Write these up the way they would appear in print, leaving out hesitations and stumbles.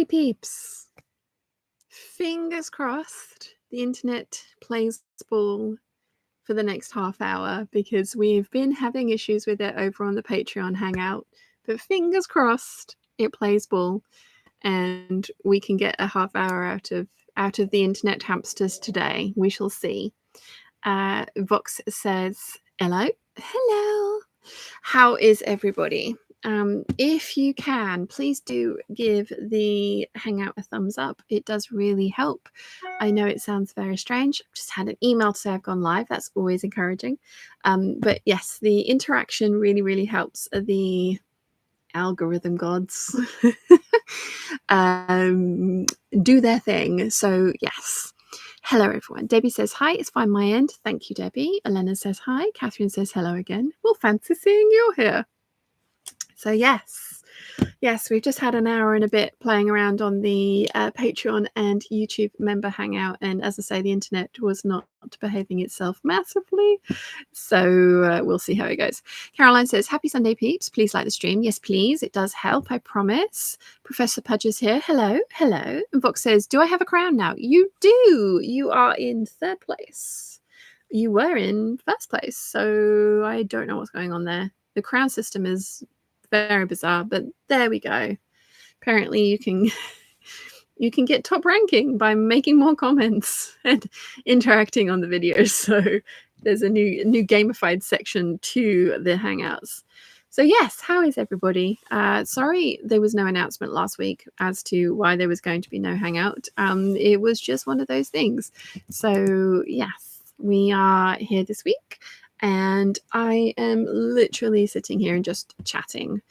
Alrighty, peeps. Fingers crossed the internet plays ball for the next half hour, because we've been having issues with it over on the Patreon Hangout. But fingers crossed it plays ball and we can get a half hour out of the internet hamsters today. We shall see. Vox says, hello. How is everybody? If you can, please do give the Hangout a thumbs up. It does really help. I know it sounds very strange. I've just had an email to say I've gone live. That's always encouraging. But yes, the interaction really, really helps the algorithm gods do their thing. So yes. Hello, everyone. Debbie says hi. It's fine my end. Thank you, Debbie. Elena says hi. Catherine says hello again. Well, fancy seeing you here. So yes, we've just had an hour and a bit playing around on the Patreon and YouTube member hangout. And as I say, the internet was not behaving itself massively. So we'll see how it goes. Caroline says, happy Sunday, peeps. Please like the stream. Yes, please. It does help, I promise. Professor Pudge is here. Hello. And Vox says, do I have a crown now? You do. You are in 3rd place. You were in 1st place. So I don't know what's going on there. The crown system is very bizarre, but there we go. Apparently you can get top ranking by making more comments and interacting on the videos. So there's a new gamified section to the Hangouts. So yes, how is everybody? Sorry there was no announcement last week as to why there was going to be no Hangout. It was just one of those things. So yes, we are here this week. And I am literally sitting here and just chatting.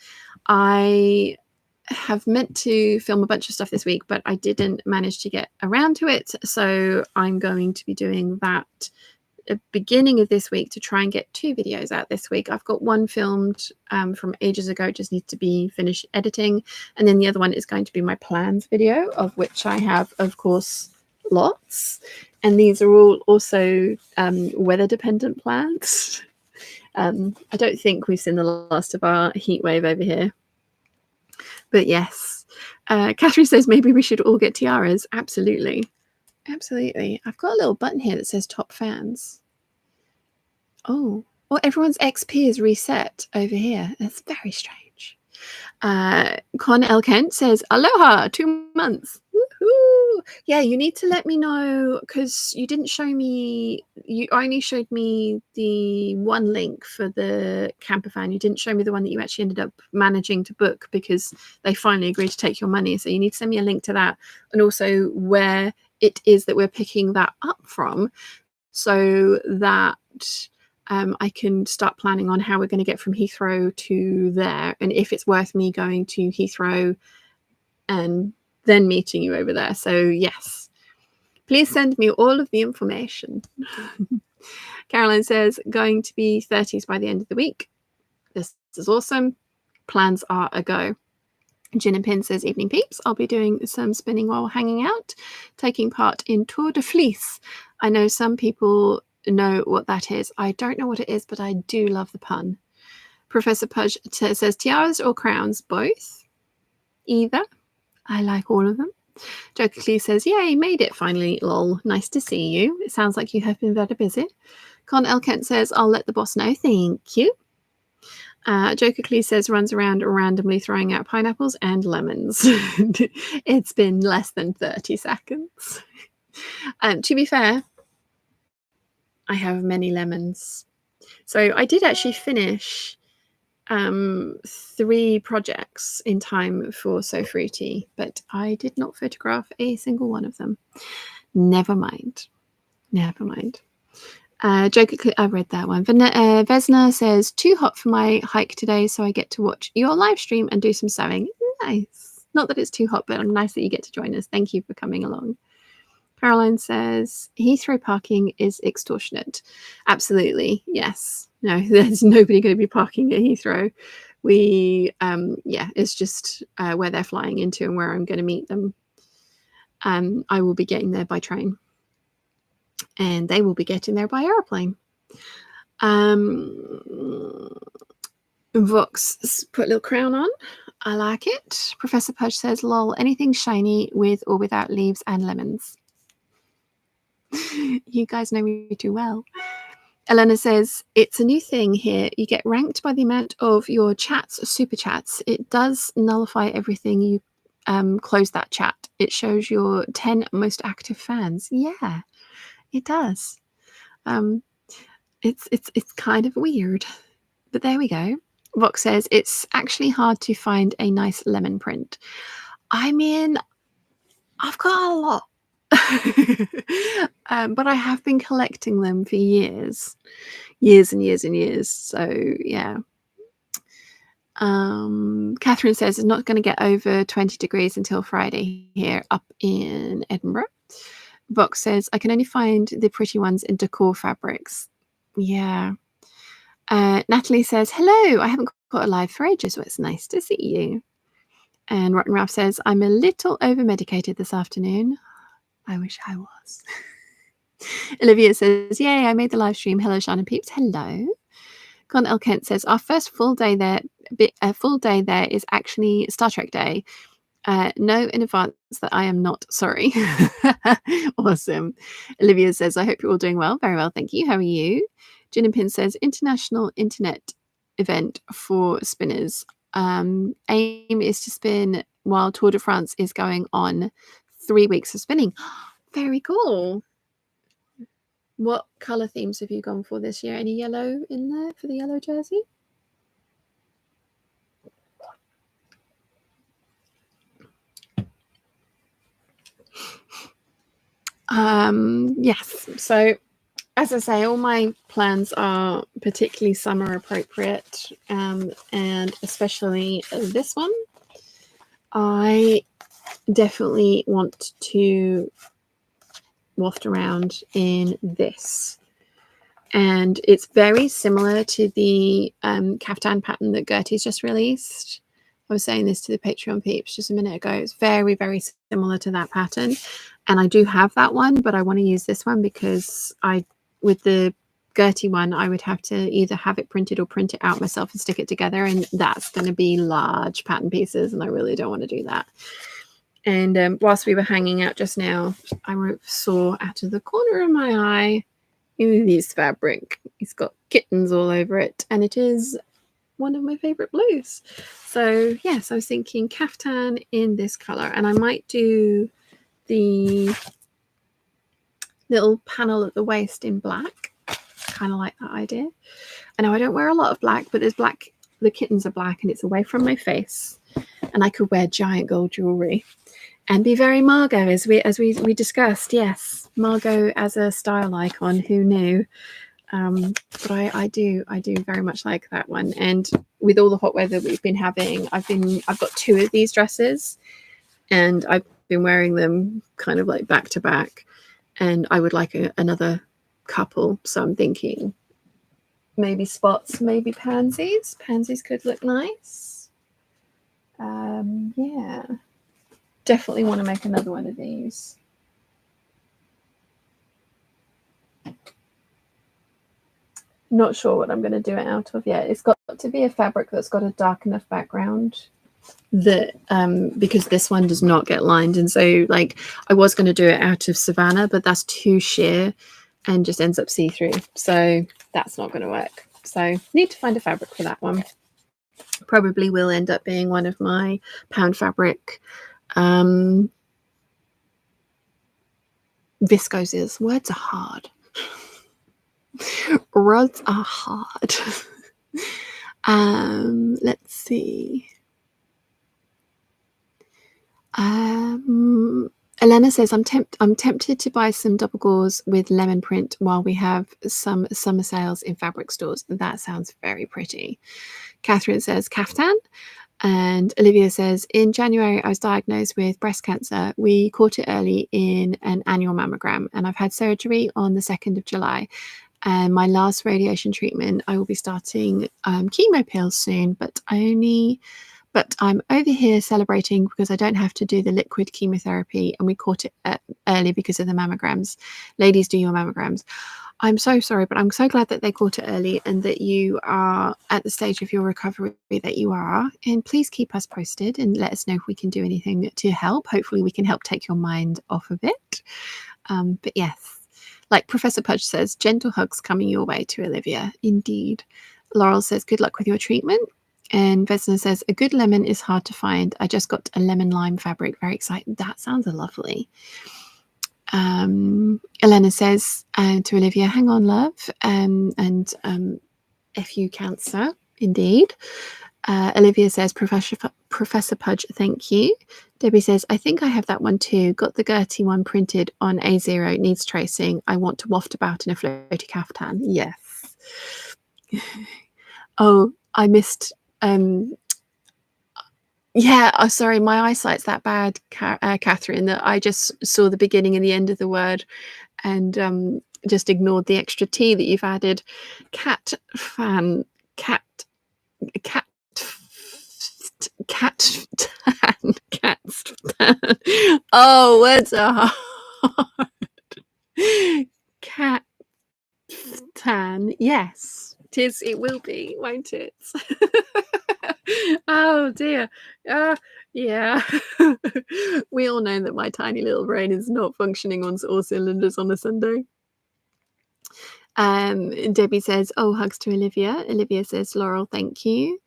I have meant to film a bunch of stuff this week, but I didn't manage to get around to it. So I'm going to be doing that at the beginning of this week to try and get 2 videos out this week. I've got one filmed from ages ago, just needs to be finished editing. And then the other one is going to be my plans video, of which I have, of course, lots. And these are all also weather dependent plans. I don't think we've seen the last of our heat wave over here. But yes, Catherine says maybe we should all get tiaras. Absolutely. I've got a little button here that says top fans. Oh, well, everyone's XP is reset over here. That's very strange. Con L. Kent says, aloha, 2 months. Woohoo! Yeah, you need to let me know, because you didn't show me, you only showed me the one link for the camper van. You didn't show me the one that you actually ended up managing to book, because they finally agreed to take your money. So you need to send me a link to that, and also where it is that we're picking that up from, so that I can start planning on how we're going to get from Heathrow to there, and if it's worth me going to Heathrow and then meeting you over there. So yes, please send me all of the information. Caroline says, going to be 30s by the end of the week. This is awesome. Plans are a go. Gin and Pin says, evening peeps. I'll be doing some spinning while hanging out, taking part in Tour de Fleece. I know some people know what that is. I don't know what it is, but I do love the pun. Professor Pudge says, tiaras or crowns? Both. Either. I like all of them. Joker Clee says, yay, made it finally, lol. Nice to see you. It sounds like you have been very busy. Con L. Kent says, I'll let the boss know. Thank you. Joker Clee says, runs around randomly throwing out pineapples and lemons. It's been less than 30 seconds. To be fair, I have many lemons. So I did actually finish 3 projects in time for So Fruity, but I did not photograph a single one of them. Never mind. Joker, I read that one. Vesna says, too hot for my hike today, so I get to watch your live stream and do some sewing. Nice. Not that it's too hot, but nice that you get to join us. Thank you for coming along. Caroline says, Heathrow parking is extortionate. Absolutely, yes. No, there's nobody going to be parking at Heathrow. It's just where they're flying into and where I'm going to meet them. I will be getting there by train, and they will be getting there by airplane. Vox put a little crown on. I like it. Professor Pudge says, lol, anything shiny with or without leaves and lemons. You guys know me too well. Elena says, it's a new thing here. You get ranked by the amount of your chats, super chats. It does nullify everything you close that chat. It shows your 10 most active fans. Yeah, it does. It's kind of weird, but there we go. Vox says, it's actually hard to find a nice lemon print. I mean, I've got a lot. But I have been collecting them for years and years and years. So yeah. Catherine says it's not going to get over 20 degrees until Friday here up in Edinburgh. Vox says I can only find the pretty ones in decor fabrics. Yeah. Natalie says, hello, I haven't got a live for ages, so it's nice to see you. And Rotten Ralph says, I'm a little over medicated this afternoon. I wish I was. Olivia says, yay, I made the live stream. Hello, Sean and Peeps. Hello. Con L. Kent says, our first full day there is actually Star Trek Day. Know in advance that I am not sorry. Awesome. Olivia says, I hope you're all doing well. Very well, thank you. How are you? Gin and Pin says, international internet event for spinners. Aim is to spin while Tour de France is going on. 3 weeks of spinning. Very cool. What colour themes have you gone for this year? Any yellow in there for the yellow jersey? Yes. So, as I say, all my plans are particularly summer appropriate, and especially this one. I definitely want to waft around in this. And it's very similar to the caftan pattern that Gertie's just released. I was saying this to the Patreon peeps just a minute ago. It's very, very similar to that pattern. And I do have that one, but I want to use this one because with the Gertie one, I would have to either have it printed or print it out myself and stick it together. And that's going to be large pattern pieces. And I really don't want to do that. And whilst we were hanging out just now, I saw out of the corner of my eye this fabric. It's got kittens all over it, and it is one of my favorite blues. So yes, I was thinking caftan in this color, and I might do the little panel at the waist in black. Kind of like that idea. I know I don't wear a lot of black, but there's black. The kittens are black, and it's away from my face, and I could wear giant gold jewelry and be very Margot, as we discussed. Yes, Margot as a style icon. Who knew? But I do very much like that one. And with all the hot weather we've been having, I've got 2 of these dresses, and I've been wearing them kind of like back to back. And I would like another couple. So I'm thinking maybe spots, maybe pansies. Pansies could look nice. Yeah. Definitely want to make another one of these. Not sure what I'm going to do it out of yet. It's got to be a fabric that's got a dark enough background that because this one does not get lined. And so like I was going to do it out of Savannah, but that's too sheer and just ends up see-through. So that's not going to work. So need to find a fabric for that one. Probably will end up being one of my pound fabric viscoses. Words are hard. Words are hard. Let's see. Elena says, I'm tempted to buy some double gauze with lemon print while we have some summer sales in fabric stores. That sounds very pretty. Catherine says, caftan. And Olivia says, in January, I was diagnosed with breast cancer. We caught it early in an annual mammogram, and I've had surgery on the 2nd of July. And my last radiation treatment, I will be starting chemo pills soon, but I'm over here celebrating because I don't have to do the liquid chemotherapy, and we caught it early because of the mammograms. Ladies, do your mammograms. I'm so sorry, but I'm so glad that they caught it early and that you are at the stage of your recovery that you are. And please keep us posted and let us know if we can do anything to help. Hopefully we can help take your mind off of it. But yes, like Professor Pudge says, gentle hugs coming your way to Olivia. Indeed. Laurel says, good luck with your treatment. And Vesna says, a good lemon is hard to find. I just got a lemon lime fabric. Very excited. That sounds lovely. Elena says to Olivia, hang on, love. And F you cancer, indeed. Olivia says, Professor Pudge, thank you. Debbie says, I think I have that one too. Got the Gertie one printed on A0. Needs tracing. I want to waft about in a floaty caftan. Yes. Oh, I missed. Yeah, oh, sorry, my eyesight's that bad, Catherine, that I just saw the beginning and the end of the word and just ignored the extra T that you've added. Cat fan. Oh, words are hard. Cat tan. Yes, it will be, won't it? Oh dear. Yeah. We all know that my tiny little brain is not functioning on all cylinders on a Sunday. Debbie says, oh, hugs to Olivia. Olivia says, Laurel, thank you.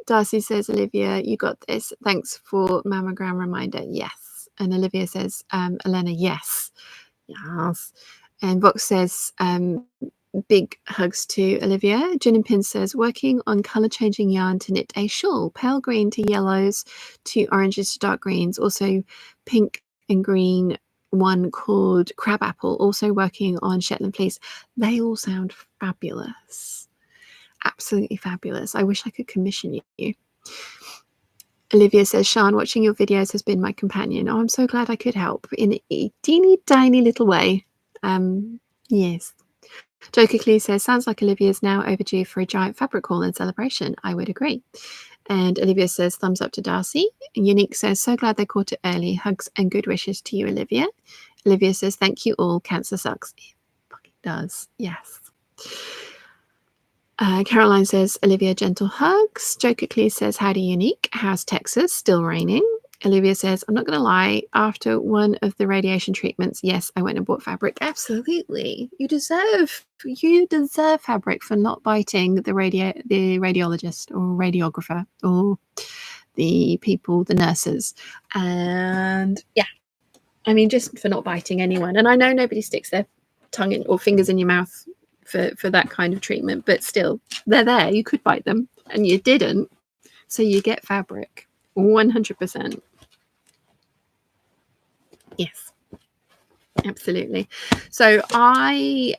Darcy says, Olivia, you got this. Thanks for mammogram reminder. Yes. And Olivia says, Elena, yes. Yes. And Vox says, big hugs to Olivia. Gin and Pin says, working on colour changing yarn to knit a shawl. Pale green to yellows to oranges to dark greens. Also pink and green one called Crab Apple. Also working on Shetland fleece. They all sound fabulous. Absolutely fabulous. I wish I could commission you. Olivia says, Sian, watching your videos has been my companion. Oh, I'm so glad I could help in a teeny tiny little way. Yes. Joker Clee says, sounds like Olivia's now overdue for a giant fabric haul and celebration. I would agree. And Olivia says, thumbs up to Darcy. And Unique says, so glad they caught it early. Hugs and good wishes to you, Olivia. Olivia says, thank you all. Cancer sucks. It fucking does. Yes. Caroline says, Olivia, gentle hugs. Joker Clee says, howdy, Unique. How's Texas? Still raining. Olivia says, I'm not going to lie. After one of the radiation treatments, yes, I went and bought fabric. Absolutely. You deserve fabric for not biting the radiologist or radiographer or the people, the nurses. And yeah, I mean, just for not biting anyone. And I know nobody sticks their tongue in or fingers in your mouth for that kind of treatment, but still, they're there. You could bite them and you didn't. So you get fabric. 100%. Yes, absolutely. So I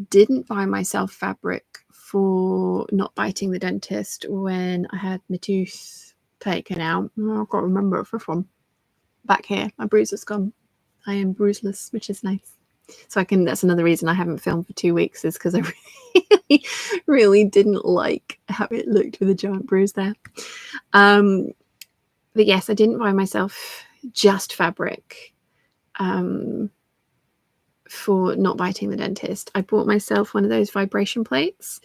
didn't buy myself fabric for not biting the dentist when I had my tooth taken out. I can't remember if it's from back here. My bruise has gone. I am bruiseless, which is nice. So that's another reason I haven't filmed for 2 weeks, is because I really didn't like how it looked with a giant bruise there. But yes, I didn't buy myself just fabric for not biting the dentist. I bought myself one of those vibration plates.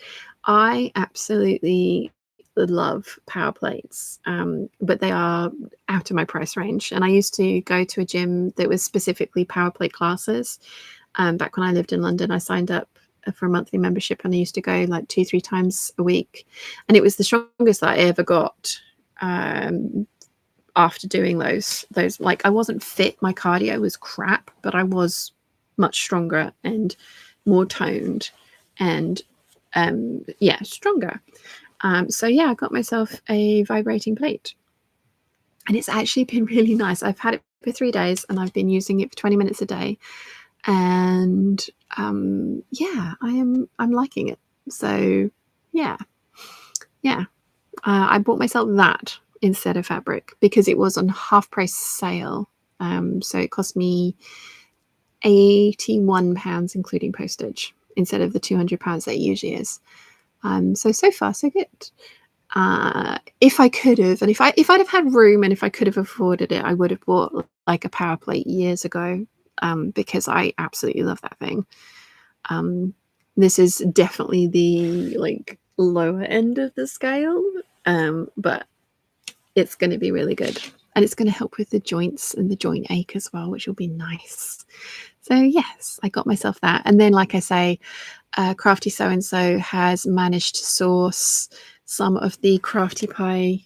I absolutely love power plates, but they are out of my price range. And I used to go to a gym that was specifically power plate classes. Back when I lived in London, I signed up for a monthly membership and I used to go like 2-3 times a week. And it was the strongest that I ever got after doing those. Like, I wasn't fit. My cardio was crap, but I was much stronger and more toned and stronger. So yeah, I got myself a vibrating plate and it's actually been really nice. I've had it for 3 days and I've been using it for 20 minutes a day. And yeah, I'm liking it. So yeah. I bought myself that instead of fabric because it was on half price sale. So it cost me £81 including postage instead of the £200 that it usually is. So far so good. If I could have, and if I'd have had room and if I could have afforded it, I would have bought like a power plate years ago. Because I absolutely love that thing. This is definitely the like lower end of the scale, but it's going to be really good. And it's going to help with the joints and the joint ache as well, which will be nice. So yes, I got myself that. And then, like I say, Crafty So-and-so has managed to source some of the Crafty Pie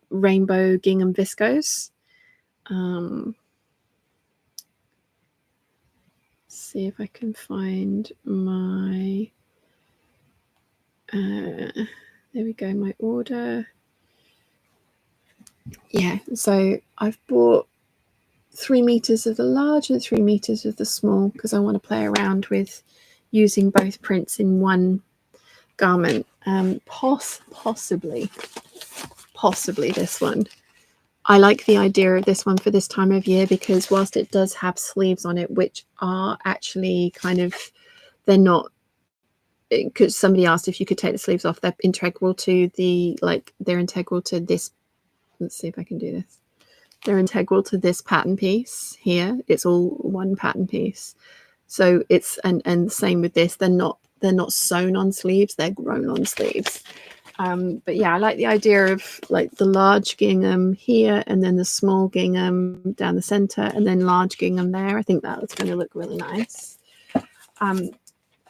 rainbow gingham viscose. See if I can find my, there we go, my order. Yeah, so I've bought 3 meters of the large and 3 meters of the small because I want to play around with using both prints in one garment. Possibly this one. I like the idea of this one for this time of year because whilst it does have sleeves on it, which are actually kind of, they're not, because somebody asked if you could take the sleeves off, they're integral to the, like, they're integral to this. Let's see if I can do this. They're integral to this pattern piece here. It's all one pattern piece. So it's, and same with this, they're not sewn on sleeves, they're grown on sleeves. But yeah, I like the idea of like the large gingham here and then the small gingham down the center and then large gingham there. I think that's going to look really nice.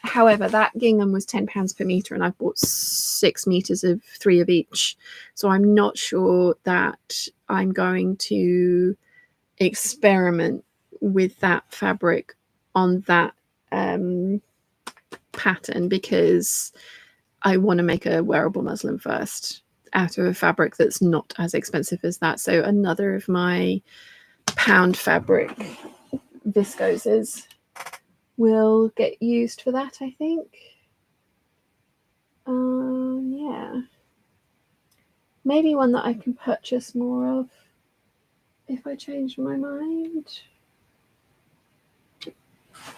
However, that gingham was £10 per meter and I've bought 6 meters of 3 of each. So I'm not sure that I'm going to experiment with that fabric on that pattern because I want to make a wearable muslin first out of a fabric that's not as expensive as that. So another of my pound fabric viscoses will get used for that, I think. Yeah. Maybe one that I can purchase more of if I change my mind.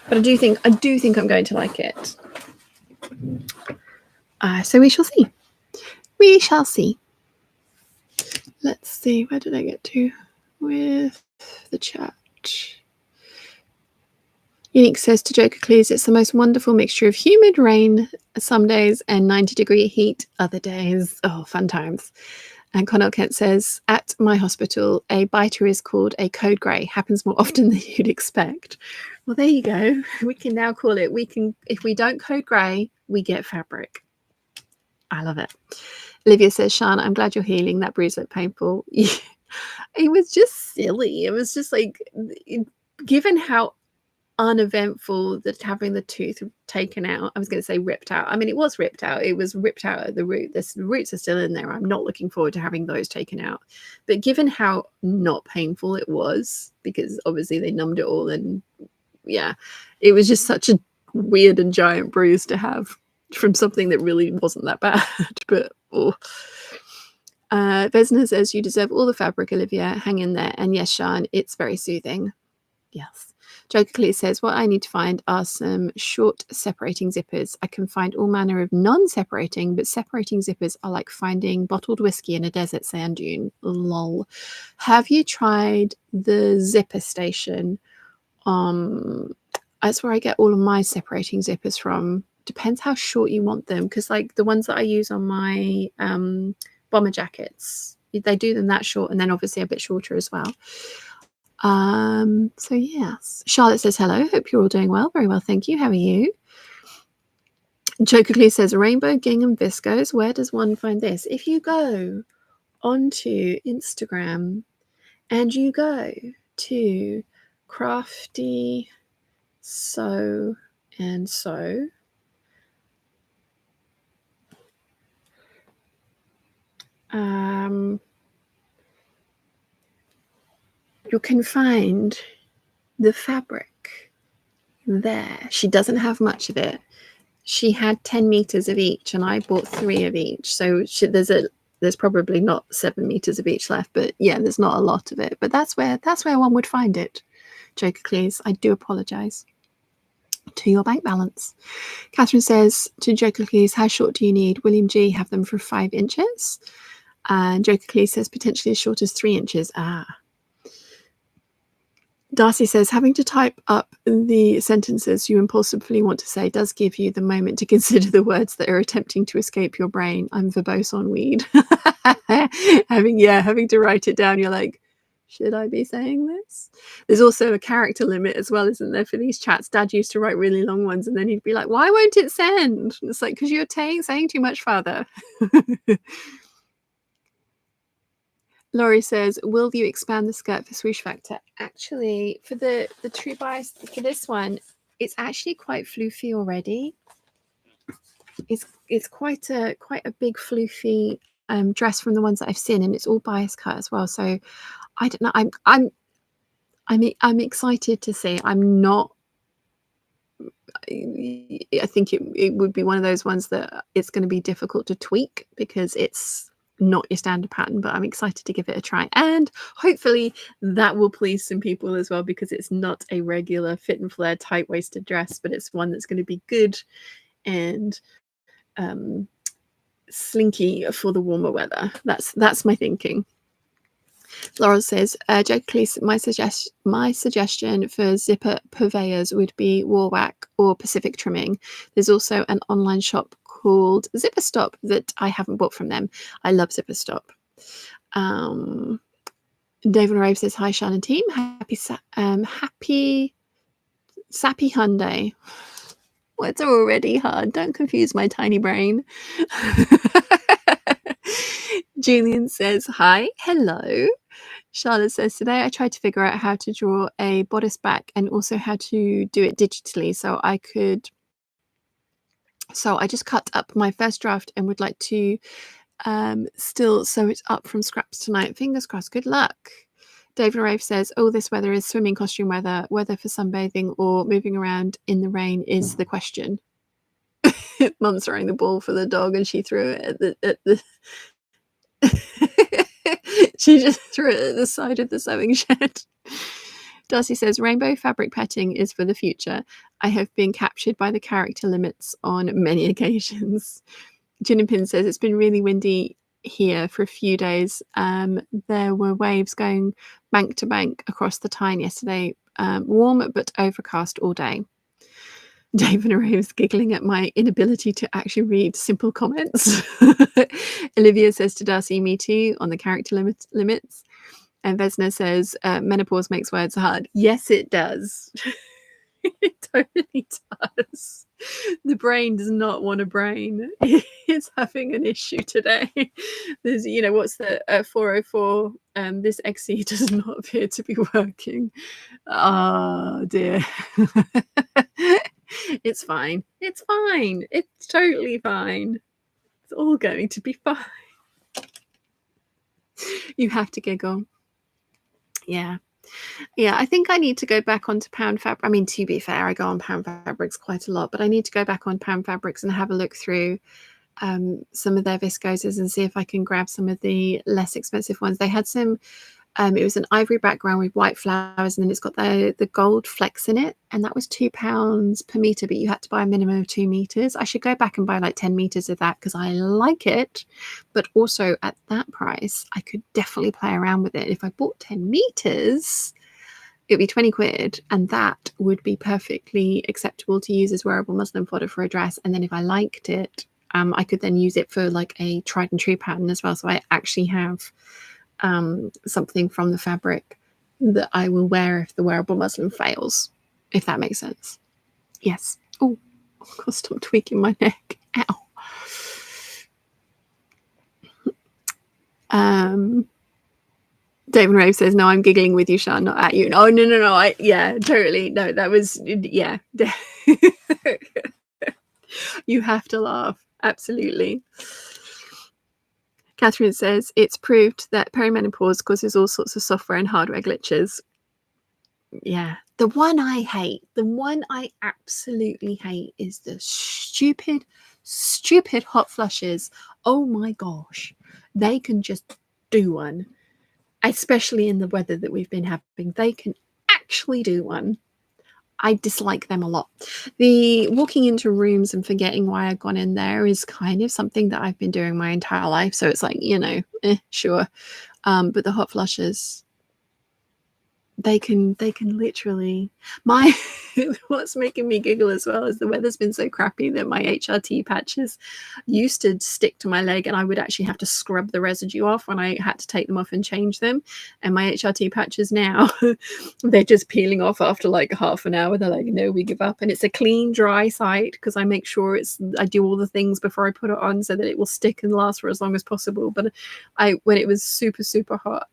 But I do think I'm going to like it. So we shall see. We shall see. Let's see. Where did I get to with the chat? Unique says to Joker Clues, it's the most wonderful mixture of humid rain some days and 90-degree heat other days. Oh, fun times. And Connell Kent says, at my hospital, a biter is called a code grey. Happens more often than you'd expect. Well, there you go. We can now call it, if we don't code grey, we get fabric. I love it. Olivia says, Sean, I'm glad you're healing. That bruise looked painful. It was just silly. It was just like, given how uneventful that having the tooth taken out, I was going to say ripped out. I mean, it was ripped out. It was ripped out at the root. The roots are still in there. I'm not looking forward to having those taken out. But given how not painful it was, because obviously they numbed it all, and yeah, it was just such a weird and giant bruise to have from something that really wasn't that bad. But Vesna says, you deserve all the fabric, Olivia. Hang in there. And yes, Sean, it's very soothing. Yes. Joker Clee says, what I need to find are some short separating zippers. I can find all manner of non-separating, but separating zippers are like finding bottled whiskey in a desert sand dune. Lol. Have you tried the zipper station? That's where I get all of my separating zippers from. Depends how short you want them, because like the ones that I use on my bomber jackets, they do them that short, and then obviously a bit shorter as well. So yes, Charlotte says hello, hope you're all doing well. Very well, thank you. How are you? Joker Clee says rainbow gingham viscose. Where does one find this? If you go onto Instagram and you go to Crafty So and So, you can find the fabric there. She doesn't have much of it. She had 10 meters of each and I bought 3 of each. So there's probably not 7 meters of each left, but yeah, there's not a lot of it. But that's where one would find it. Joker Cleese, I do apologize to your bank balance. Catherine says to Joker Cleese, how short do you need? William G have them for 5 inches. And Joker Cleese says potentially as short as 3 inches. Darcy says, having to type up the sentences you impulsively want to say does give you the moment to consider the words that are attempting to escape your brain. I'm verbose on weed. having to write it down, you're like, should I be saying this? There's also a character limit as well, isn't there, for these chats? Dad used to write really long ones, and then he'd be like, why won't it send? And it's like, because you're saying too much, Father. Laurie says, will you expand the skirt for swoosh factor? Actually, for the true bias for this one, it's actually quite floofy already. It's quite a big floofy dress from the ones that I've seen, and it's all bias cut as well. So I don't know. I'm excited to see. I'm not. I think it would be one of those ones that it's going to be difficult to tweak because it's not your standard pattern, but I'm excited to give it a try, and hopefully that will please some people as well, because it's not a regular fit and flare tight waisted dress, but it's one that's going to be good and slinky for the warmer weather. That's my thinking. Laurel says, jokingly, my suggestion for zipper purveyors would be Warwack or Pacific Trimming. There's also an online shop called Zipper Stop that I haven't bought from them. I love Zipper Stop. David Rave says, hi, Sean and team. Happy Sappy Hyundai. Well, it's already hard. Don't confuse my tiny brain. Julian says, hi, hello. Charlotte says, today I tried to figure out how to draw a bodice back and also how to do it digitally. So I just cut up my first draft and would like to still sew it up from scraps tonight. Fingers crossed. Good luck. David Rave says, oh, this weather is swimming costume weather for sunbathing or moving around in the rain is the question. Mum's throwing the ball for the dog and she threw it at the she just threw it at the side of the sewing shed. Darcy says, rainbow fabric petting is for the future. I have been captured by the character limits on many occasions. Jinpin says, it's been really windy here for a few days. There were waves going bank to bank across the Tyne yesterday. Warm but overcast all day. David Rave's giggling at my inability to actually read simple comments. Olivia says to Darcy, me too, on the character limits. And Vesna says, menopause makes words hard. Yes, it does. It totally does. The brain does not want a brain. It's having an issue today. There's, what's the 404? This XE does not appear to be working. Oh, dear. It's fine. It's fine. It's totally fine. It's all going to be fine. You have to giggle. Yeah. I think I need to go back onto Pound Fabric. I mean, to be fair, I go on Pound Fabrics quite a lot, but I need to go back on Pound Fabrics and have a look through some of their viscoses and see if I can grab some of the less expensive ones. They had some. It was an ivory background with white flowers, and then it's got the gold flecks in it, and that was £2 per meter, but you had to buy a minimum of 2 meters. I should go back and buy like 10 meters of that because I like it, but also at that price I could definitely play around with it. If I bought 10 meters, it'd be 20 quid, and that would be perfectly acceptable to use as wearable muslin fodder for a dress. And then if I liked it, I could then use it for like a tried and true pattern as well, so I actually have something from the fabric that I will wear if the wearable muslin fails, if that makes sense. Yes. Oh, I've got to stop tweaking my neck. Ow. David Rave says, no, I'm giggling with you, Sean, not at you. No. Yeah, totally. No, that was, yeah. You have to laugh. Absolutely. Catherine says, it's proved that perimenopause causes all sorts of software and hardware glitches. Yeah. The one I absolutely hate is the stupid hot flushes. Oh my gosh. They can just do one. Especially in the weather that we've been having. They can actually do one. I dislike them a lot. The walking into rooms and forgetting why I've gone in there is kind of something that I've been doing my entire life. So it's like, sure. But the hot flushes, they can literally what's making me giggle as well is the weather's been so crappy that my HRT patches used to stick to my leg, and I would actually have to scrub the residue off when I had to take them off and change them. And my HRT patches now, they're just peeling off after like half an hour. They're like, no, we give up. And it's a clean, dry site because I make sure I do all the things before I put it on so that it will stick and last for as long as possible. But when it was super, super hot,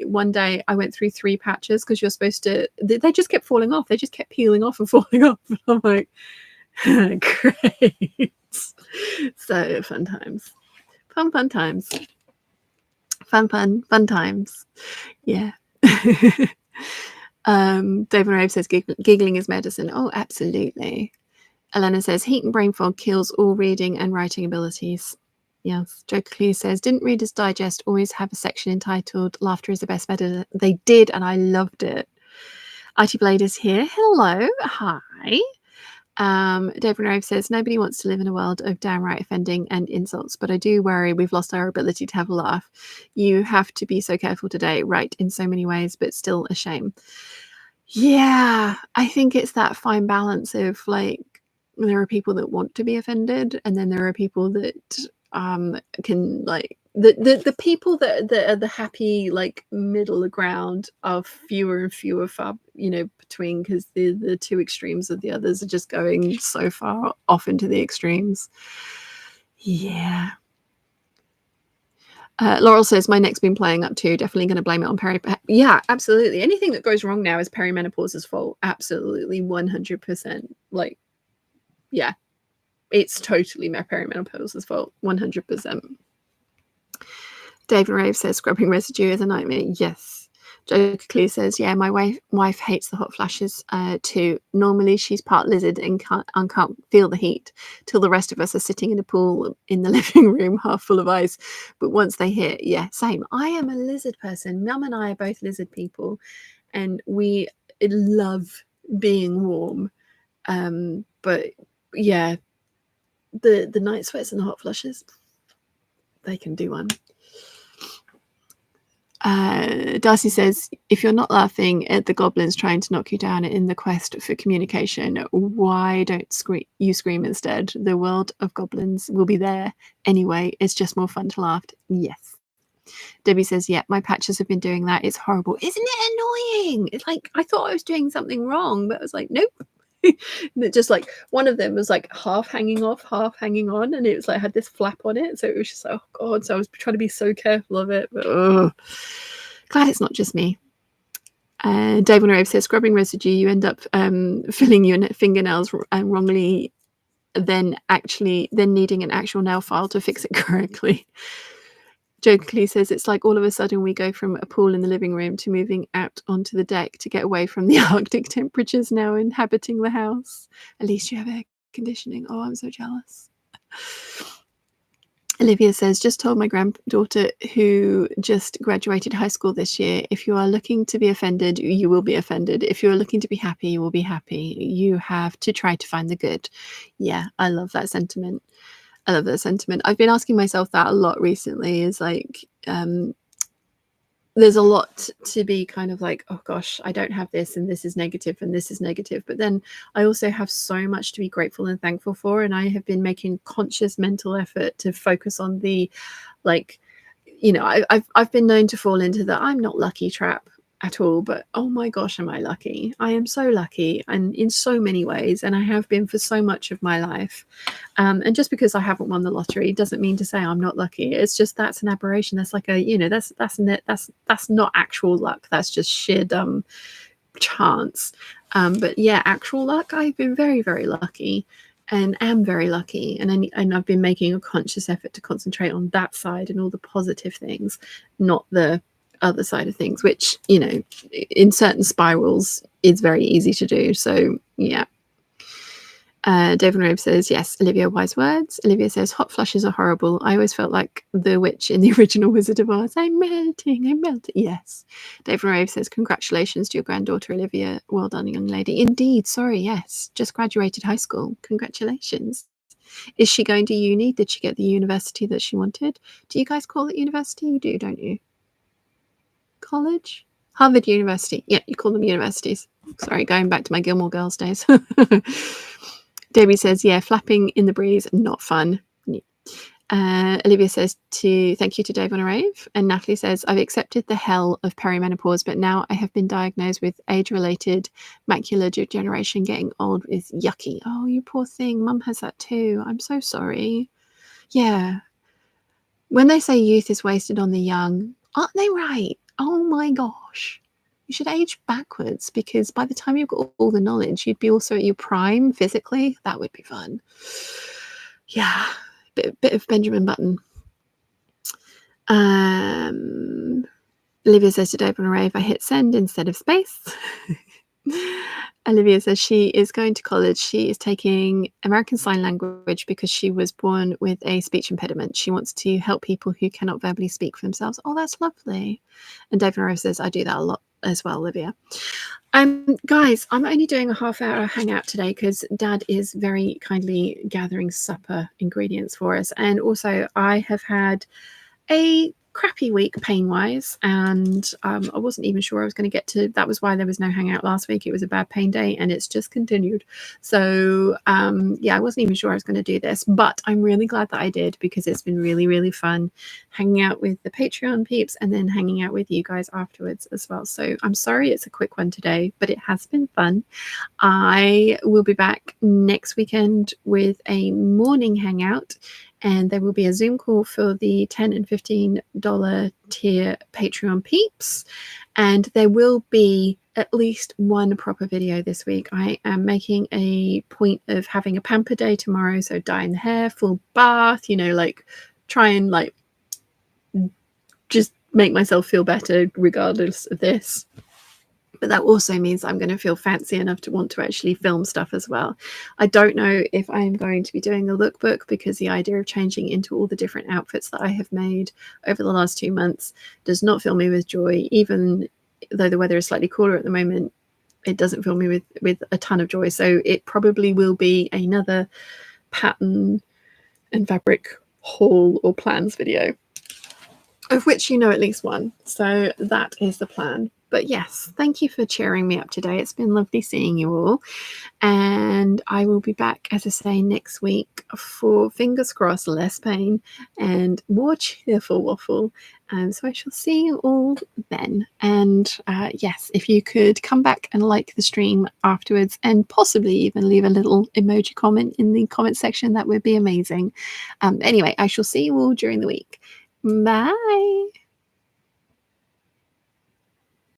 one day I went through 3 patches because you're supposed to, they just kept falling off. They just kept peeling off and falling off. And I'm like, great. So fun times. Fun times. Fun times. Yeah. David Rave says giggling is medicine. Oh, absolutely. Elena says heat and brain fog kills all reading and writing abilities. Yes. Joker Clear says, didn't Reader's Digest always have a section entitled Laughter is the Best Medicine? They did, and I loved it. IT Blade is here. Hello. Hi. David Rave says, nobody wants to live in a world of downright offending and insults, but I do worry we've lost our ability to have a laugh. You have to be so careful today, right, in so many ways, but still a shame. Yeah, I think it's that fine balance of like, there are people that want to be offended, and then there are people that can like the people that are the happy like middle ground are fewer and fewer far between, because the two extremes of the others are just going so far off into the extremes. Yeah. Laurel says my neck's been playing up too. Definitely going to blame it on yeah, absolutely. Anything that goes wrong now is perimenopause's fault. Absolutely, 100%. Like, yeah, it's totally my perimenopause's fault. 100%. David Rave says scrubbing residue is a nightmare. Yes. Joker Clee says, yeah, my wife hates the hot flashes too. Normally she's part lizard and can't feel the heat till the rest of us are sitting in a pool in the living room half full of ice. But once they hit, yeah, same. I am a lizard person. Mum and I are both lizard people, and we love being warm. But yeah, the night sweats and the hot flushes, they can do one. Darcy says, if you're not laughing at the goblins trying to knock you down in the quest for communication, why don't you scream instead? The world of goblins will be there anyway. It's just more fun to laugh. Yes. Debbie says, yeah, my patches have been doing that. It's horrible. Isn't it annoying? It's like, I thought I was doing something wrong, but I was like, nope. Just like one of them was like half hanging off, half hanging on, and it was like had this flap on it, so it was just like, oh god. So I was trying to be so careful of it, but glad it's not just me. David Rave says scrubbing residue, you end up filling your fingernails wrongly, then needing an actual nail file to fix it correctly. Jokingly says it's like all of a sudden we go from a pool in the living room to moving out onto the deck to get away from the Arctic temperatures now inhabiting the house. At least you have air conditioning. Oh, I'm so jealous. Olivia says, just told my granddaughter who just graduated high school this year, if you are looking to be offended, you will be offended. If you are looking to be happy, you will be happy. You have to try to find the good. Yeah, I love that sentiment. I've been asking myself that a lot recently, is like, there's a lot to be kind of like, oh gosh, I don't have this, and this is negative, and this is negative. But then I also have so much to be grateful and thankful for. And I have been making conscious mental effort to focus on the, like, I've been known to fall into the I'm not lucky trap at all, but oh my gosh, am I lucky? I am so lucky, and in so many ways, and I have been for so much of my life. And just because I haven't won the lottery doesn't mean to say I'm not lucky. It's just that's an aberration. That's like that's not actual luck. That's just sheer dumb chance. But yeah, actual luck, I've been very, very lucky, and am very lucky, and I've been making a conscious effort to concentrate on that side and all the positive things, not the other side of things, which in certain spirals is very easy to do. So yeah. David Rave says, yes, Olivia, wise words. Olivia says, hot flushes are horrible. I always felt like the witch in the original Wizard of Oz. I'm melting. Yes. David Rave says, congratulations to your granddaughter, Olivia. Well done, young lady. Indeed. Sorry, yes. Just graduated high school. Congratulations. Is she going to uni? Did she get the university that she wanted? Do you guys call it university? You do, don't you? College? Harvard University. Yeah, you call them universities. Sorry, going back to my Gilmore Girls days. Debbie says, yeah, flapping in the breeze, not fun. Olivia says, thank you to Dave on a rave. And Natalie says, I've accepted the hell of perimenopause, but now I have been diagnosed with age-related macular degeneration. Getting old is yucky. Oh, you poor thing. Mum has that too. I'm so sorry. Yeah. When they say youth is wasted on the young, aren't they right? Oh my gosh. You should age backwards, because by the time you've got all the knowledge, you'd be also at your prime physically. That would be fun. Yeah. Bit of Benjamin Button. Olivia says, to Dave on a rave, I hit send instead of space. Olivia says she is going to college. She is taking American Sign Language because she was born with a speech impediment. She wants to help people who cannot verbally speak for themselves. Oh, that's lovely. And Dave on a rave says, I do that a lot as well, Olivia. Guys, I'm only doing a half-hour hangout today because Dad is very kindly gathering supper ingredients for us. And also I have had a crappy week pain-wise, and I wasn't even sure I was going to get to. That was why there was no hangout last week. It was a bad pain day, and it's just continued. So yeah, I wasn't even sure I was going to do this, but I'm really glad that I did, because it's been really, really fun hanging out with the Patreon peeps and then hanging out with you guys afterwards as well. So I'm sorry it's a quick one today, but it has been fun. I will be back next weekend with a morning hangout, and there will be a Zoom call for the $10 and $15 tier Patreon peeps. And there will be at least one proper video this week. I am making a point of having a pamper day tomorrow. So dyeing the hair, full bath, you know, like try and like just make myself feel better regardless of this. But that also means I'm going to feel fancy enough to want to actually film stuff as well. I don't know if I'm going to be doing a lookbook, because the idea of changing into all the different outfits that I have made over the last 2 months does not fill me with joy. Even though the weather is slightly cooler at the moment, it doesn't fill me with a ton of joy. So it probably will be another pattern and fabric haul or plans video, of which you know at least one. So that is the plan. But yes, thank you for cheering me up today. It's been lovely seeing you all. And I will be back, as I say, next week for, fingers crossed, less pain and more cheerful waffle. So I shall see you all then. And yes, if you could come back and like the stream afterwards, and possibly even leave a little emoji comment in the comment section, that would be amazing. Anyway, I shall see you all during the week. Bye.